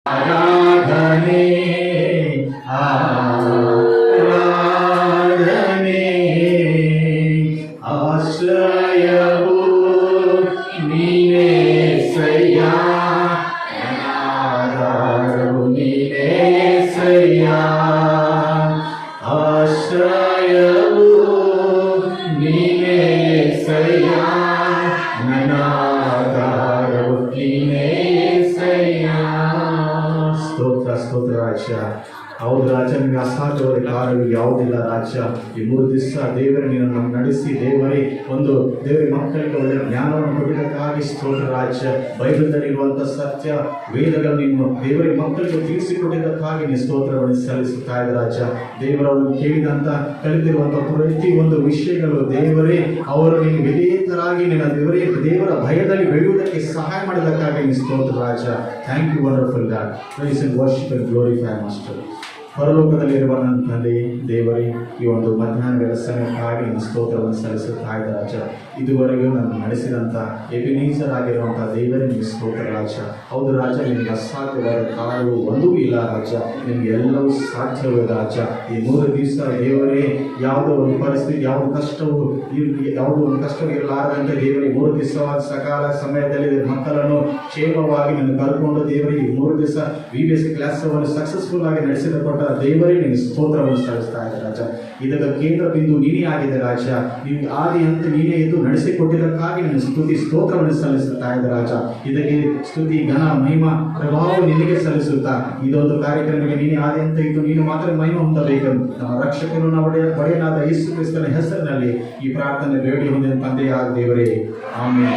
ಆರಾಧನೆ ಆರಾಧನೆ ಆಶ್ರಯವು ನೀನೇ ಸಯ್ಯ ಆಧಾರವು ನೀನೇ ಸಯ್ಯ ಆಶ್ರಯವು ನೀನೇ ಸಯ್ಯ ನನ್ನ ಆಧಾರವು ನೀನೇ ಸಯ್ಯ. ಸ್ತೋತ್ರ ಸ್ತೋತ್ರ ರಾಜ್ಯ. ಹೌದು ರಾಜ, ನಿಮಗೆ ಅಸಾಧ್ಯವಾದ ಕಾರ್ಯವು ಯಾವುದಿಲ್ಲ ರಾಜ್ಯ. ಈ 3 ದಿವಸ ದೇವರೇ ನೀನು ನಮ್ಗೆ ನಡೆಸಿ ದೇವರೇ ಒಂದು ದೇವರ ಮಕ್ಕಳಿಗೆ ಒಳ್ಳೆಯ ಜ್ಞಾನವನ್ನು ಕೊಟ್ಟಿದ್ದಕ್ಕಾಗಿ ಸ್ತೋತ್ರ ರಾಜ್ಯ. ಬೈಬಲ್ನಲ್ಲಿರುವಂಥ ಸತ್ಯ ವೇದಗಳು ನೀನು ದೇವರ ಮಕ್ಕಳಿಗೆ ತಿಳಿಸಿಕೊಟ್ಟಿದ್ದಕ್ಕಾಗಿ ನೀನು ಸ್ತೋತ್ರವನ್ನು ಸಲ್ಲಿಸುತ್ತಾ ಇದೆ ರಾಜ್ಯ. ದೇವರನ್ನು ಕೇಳಿದಂಥ ಕಲಿತಿರುವಂಥ ಪ್ರತಿ ಒಂದು ವಿಷಯಗಳು ದೇವರೇ ಅವರು ನೀನು ವಿಧೇಯತರಾಗಿ ನಿನ್ನ ದೇವರ ಭಯದಲ್ಲಿ ಬೆಳೆಯುವುದಕ್ಕೆ ಸಹಾಯ ಮಾಡಿದ್ದಕ್ಕಾಗಿ ನೀನು ಸ್ತೋತ್ರ ರಾಜ್ಯ. Thank you wonderful God. Praise and worship and glorify master. ಪರಲೋಕದಲ್ಲಿರುವ ನನ್ನ ತಂದೆ ದೇವರೇ, ಈ ಒಂದು ಮಧ್ಯಾಹ್ನ ವ್ಯವಸ್ಥೆಗಾಗಿ ನಿಮ್ಮ ಸ್ತೋತ್ರವನ್ನು ಸಲ್ಲಿಸುತ್ತಾ ಇದ್ದ ರಾಜ. ಇದುವರೆಗೂ ನಾನು ನಡೆಸಿದಂಥ ಎಬಿನೇಸರ್ ಆಗಿರುವಂಥ ದೇವರೇ ನಿಮ್ಮ ಸ್ತೋತ್ರ ರಾಜ. ಹೌದು ರಾಜ, ನಿಮಗೆ ಅಸಾಧ್ಯವಾದ ಕಾರ್ಯವು ಒಂದೂ ಇಲ್ಲ ರಾಜ. ನಿಮಗೆ ಎಲ್ಲವೂ ಸಾಧ್ಯವೇ ರಾಜ. ಈ 3 ದಿವಸ ದೇವರೇ ಯಾವುದೋ ಒಂದು ಪರಿಸ್ಥಿತಿ ಯಾವುದೋ ಒಂದು ಕಷ್ಟವೂ ಇರಲಾರದಂತೆ ದೇವರೇ 3 ದಿವಸವಾದ ಸಕಾಲ ಸಮಯದಲ್ಲಿ ಮಕ್ಕಳನ್ನು ಕ್ಷೇಮವಾಗಿ ನಾನು ಕರ್ಕೊಂಡು ದೇವರೇ ಈ 3 ದಿವಸ VBS ಕ್ಲಾಸವನ್ನು ಸಕ್ಸಸ್ಫುಲ್ ಆಗಿ ನಡೆಸಿದ ಕೊಟ್ಟ ದೇವರೇ ನಿಮಗೆ ಸ್ತೋತ್ರವನ್ನು ಸಲ್ಲಿಸ್ತಾ ಇದೆ ರಾಜ. ಇದರ ಕೇಂದ್ರ ಬಿಂದು ನೀನೇ ಆಗಿದೆ ರಾಜ. ನೀವು ಆದಿ ಅಂತ ನೀನೇ ಇದ್ದು ನಡೆಸಿಕೊಟ್ಟಿದ್ದಕ್ಕಾಗಿ ನಿನ್ನ ಸ್ತುತಿ ಸ್ತೋತ್ರವನ್ನು ಸಲ್ಲಿಸುತ್ತಾ ಇದೆ ರಾಜ. ಇದಕ್ಕೆ ಸ್ತುತಿ ಘನ ಮಹಿಮಾ ಪ್ರಭಾವ ನಿನಗೆ ಸಲ್ಲಿಸುತ್ತಾ ಇದೊಂದು ಕಾರ್ಯಕ್ರಮಕ್ಕೆ ನೀನೇ ಆದಿ ಅಂತ ಇದ್ದು ನೀನು ಮಾತ್ರ ಮಹಿಮೆ ಹೊಂದಬೇಕು. ನಮ್ಮ ರಕ್ಷಕನು ಒಡೆಯನಾದ ಯೇಸು ಕ್ರಿಸ್ತನ ಹೆಸರಿನಲ್ಲಿ ಈ ಪ್ರಾರ್ಥನೆ ಬೇಡಿ ಹೊಂದಿದ ತಂದೆಯಾದ ದೇವರೇ, ಆಮೆನ್.